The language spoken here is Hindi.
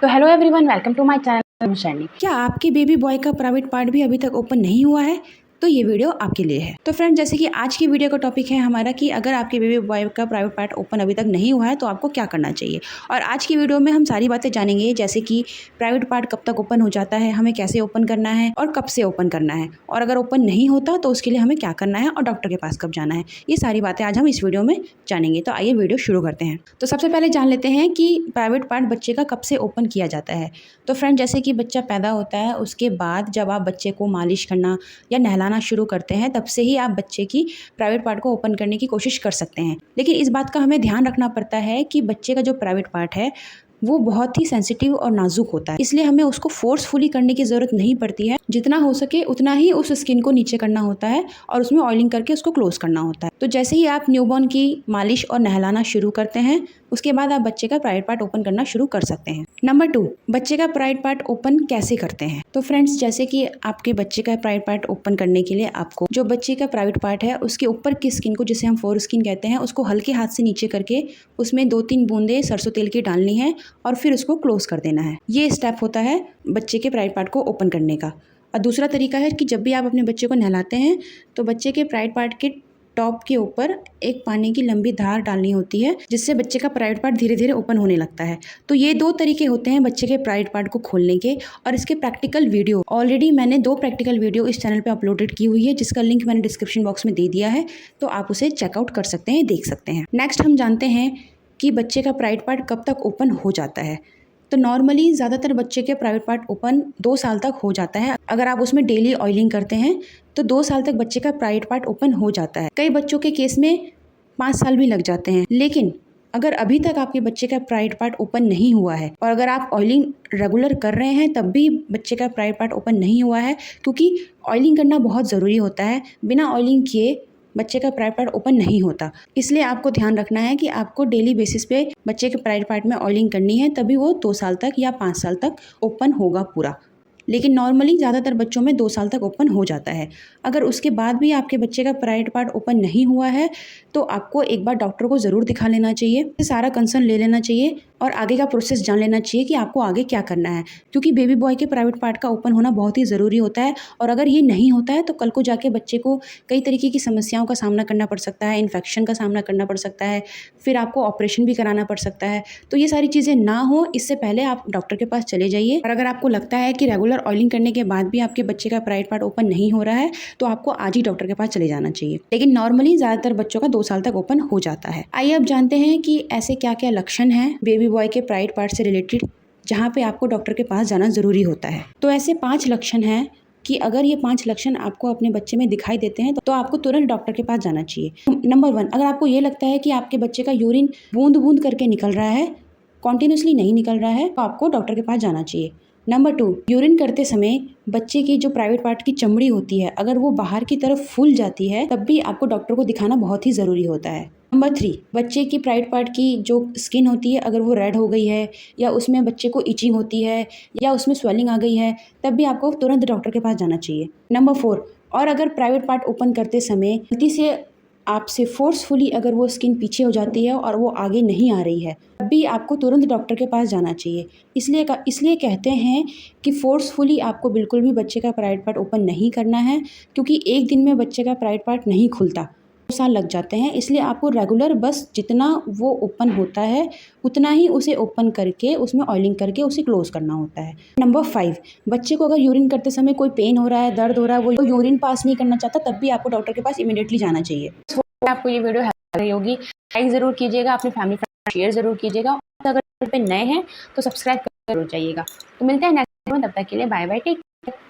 तो hello everyone, welcome to my channel Shaini. क्या आपके बेबी बॉय का प्राइवेट पार्ट भी अभी तक ओपन नहीं हुआ है? तो ये वीडियो आपके लिए है। तो फ्रेंड, जैसे कि आज की वीडियो का टॉपिक है हमारा कि अगर आपके बेबी बॉय का प्राइवेट पार्ट ओपन अभी तक नहीं हुआ है तो आपको क्या करना चाहिए। और आज की वीडियो में हम सारी बातें जानेंगे, जैसे कि प्राइवेट पार्ट कब तक ओपन हो जाता है, हमें कैसे ओपन करना है और कब से ओपन करना है, और अगर ओपन नहीं होता तो उसके लिए हमें क्या करना है और डॉक्टर के पास कब जाना है। ये सारी बातें आज हम इस वीडियो में जानेंगे। तो आइए वीडियो शुरू करते हैं। तो सबसे पहले जान लेते हैं कि प्राइवेट पार्ट बच्चे का कब से ओपन किया जाता है। तो फ्रेंड, जैसे कि बच्चा पैदा होता है उसके बाद जब आप बच्चे को मालिश करना या नहलाना शुरू करते हैं तब से ही आप बच्चे की प्राइवेट पार्ट को ओपन करने की कोशिश कर सकते हैं। लेकिन इस बात का हमें ध्यान रखना पड़ता है कि बच्चे का जो प्राइवेट पार्ट है वो बहुत ही सेंसिटिव और नाजुक होता है, इसलिए हमें उसको फोर्सफुली करने की ज़रूरत नहीं पड़ती है। जितना हो सके उतना ही उस स्किन को नीचे करना होता है और उसमें ऑयलिंग करके उसको क्लोज करना होता है। तो जैसे ही आप न्यूबॉर्न की मालिश और नहलाना शुरू करते हैं उसके बाद आप बच्चे का प्राइवेट पार्ट ओपन करना शुरू कर सकते हैं। नंबर 2, बच्चे का प्राइवेट पार्ट ओपन कैसे करते हैं। तो फ्रेंड्स, जैसे कि आपके बच्चे का प्राइवेट पार्ट ओपन करने के लिए आपको जो बच्चे का प्राइवेट पार्ट है उसके ऊपर की स्किन को, जिसे हम फोर स्किन कहते हैं, उसको हल्के हाथ से नीचे करके उसमें 2-3 बूंदे सरसों तेल की डालनी है और फिर उसको क्लोज कर देना है। ये स्टेप होता है बच्चे के प्राइवेट पार्ट को ओपन करने का। और दूसरा तरीका है कि जब भी आप अपने बच्चे को नहलाते हैं तो बच्चे के प्राइवेट पार्ट के टॉप के ऊपर एक पानी की लंबी धार डालनी होती है, जिससे बच्चे का प्राइवेट पार्ट धीरे धीरे ओपन होने लगता है। तो ये 2 तरीके होते हैं बच्चे के प्राइवेट पार्ट को खोलने के। और इसके प्रैक्टिकल वीडियो ऑलरेडी मैंने 2 प्रैक्टिकल वीडियो इस चैनल पे अपलोडेड की हुई है, जिसका लिंक मैंने डिस्क्रिप्शन बॉक्स में दे दिया है, तो आप उसे चेकआउट कर सकते हैं, देख सकते हैं। नेक्स्ट हम जानते हैं कि बच्चे का प्राइवेट पार्ट कब तक ओपन हो जाता है। तो नॉर्मली ज़्यादातर बच्चे के प्राइवेट पार्ट ओपन 2 साल तक हो जाता है। अगर आप उसमें डेली ऑयलिंग करते हैं तो 2 साल तक बच्चे का प्राइवेट पार्ट ओपन हो जाता है। कई बच्चों के केस में 5 साल भी लग जाते हैं। लेकिन अगर अभी तक आपके बच्चे का प्राइवेट पार्ट ओपन नहीं हुआ है और अगर आप ऑयलिंग रेगुलर कर रहे हैं तब भी बच्चे का प्राइवेट पार्ट ओपन नहीं हुआ है, क्योंकि ऑयलिंग करना बहुत ज़रूरी होता है। बिना ऑयलिंग किए बच्चे का प्राइवेट पार्ट ओपन नहीं होता। इसलिए आपको ध्यान रखना है कि आपको डेली बेसिस पे बच्चे के प्राइवेट पार्ट में ऑयलिंग करनी है, तभी वो 2 साल तक या 5 साल तक ओपन होगा पूरा। लेकिन नॉर्मली ज़्यादातर बच्चों में 2 साल तक ओपन हो जाता है। अगर उसके बाद भी आपके बच्चे का प्राइवेट पार्ट ओपन नहीं हुआ है तो आपको एक बार डॉक्टर को ज़रूर दिखा लेना चाहिए, सारा कंसर्न ले लेना चाहिए और आगे का प्रोसेस जान लेना चाहिए कि आपको आगे क्या करना है, क्योंकि बेबी बॉय के प्राइवेट पार्ट का ओपन होना बहुत ही ज़रूरी होता है। और अगर ये नहीं होता है तो कल को जाके बच्चे को कई तरीके की समस्याओं का सामना करना पड़ सकता है, इन्फेक्शन का सामना करना पड़ सकता है, फिर आपको ऑपरेशन भी कराना पड़ सकता है। तो ये सारी चीज़ें ना हो, इससे पहले आप डॉक्टर के पास चले जाइए। और अगर आपको लगता है कि रेगुलर ऑयलिंग करने के बाद भी आपके बच्चे का प्राइवेट पार्ट ओपन नहीं हो रहा है तो आपको आज ही डॉक्टर के पास चले जाना चाहिए। लेकिन नॉर्मली ज़्यादातर बच्चों का 2 साल तक ओपन हो जाता है। आइए अब जानते हैं कि ऐसे क्या क्या लक्षण हैं बेबी बॉय के प्राइवेट पार्ट से रिलेटेड जहाँ पे आपको डॉक्टर के पास जाना ज़रूरी होता है। तो ऐसे 5 लक्षण हैं कि अगर ये 5 लक्षण आपको अपने बच्चे में दिखाई देते हैं तो आपको तुरंत डॉक्टर के पास जाना चाहिए। नंबर 1, अगर आपको ये लगता है कि आपके बच्चे का यूरिन बूंद बूंद करके निकल रहा है, कॉन्टिन्यूसली नहीं निकल रहा है, तो आपको डॉक्टर के पास जाना चाहिए। नंबर 2, यूरिन करते समय बच्चे की जो प्राइवेट पार्ट की चमड़ी होती है अगर वो बाहर की तरफ फूल जाती है तब भी आपको डॉक्टर को दिखाना बहुत ही ज़रूरी होता है। नंबर 3, बच्चे की प्राइवेट पार्ट की जो स्किन होती है अगर वो रेड हो गई है या उसमें बच्चे को इचिंग होती है या उसमें स्वेलिंग आ गई है तब भी आपको तुरंत डॉक्टर के पास जाना चाहिए। नंबर 4, और अगर प्राइवेट पार्ट ओपन करते समय गलती से आपसे फोर्सफुली अगर वो स्किन पीछे हो जाती है और वो आगे नहीं आ रही है तब भी आपको तुरंत डॉक्टर के पास जाना चाहिए। इसलिए कहते हैं कि फोर्सफुली आपको बिल्कुल भी बच्चे का प्राइवेट पार्ट ओपन नहीं करना है, क्योंकि एक दिन में बच्चे का प्राइवेट पार्ट नहीं खुलता, 2 साल लग जाते हैं। इसलिए आपको रेगुलर बस जितना वो ओपन होता है उतना ही उसे ओपन करके उसमें ऑयलिंग करके उसे क्लोज करना होता है। नंबर 5, बच्चे को अगर यूरिन करते समय कोई पेन हो रहा है, दर्द हो रहा है, वो यूरिन पास नहीं करना चाहता, तब भी आपको डॉक्टर के पास इमीडिएटली जाना चाहिए। आपको ये वीडियो हेल्प रही होगी, लाइक ज़रूर कीजिएगा, अपनी फैमिली फ्रेंड शेयर ज़रूर कीजिएगा। और अगर चैनल पे नए हैं तो सब्सक्राइब जरूर जाइएगा। तो मिलते हैं नेक्स्ट में, तब तक के लिए बाय बाय, टेक केयर।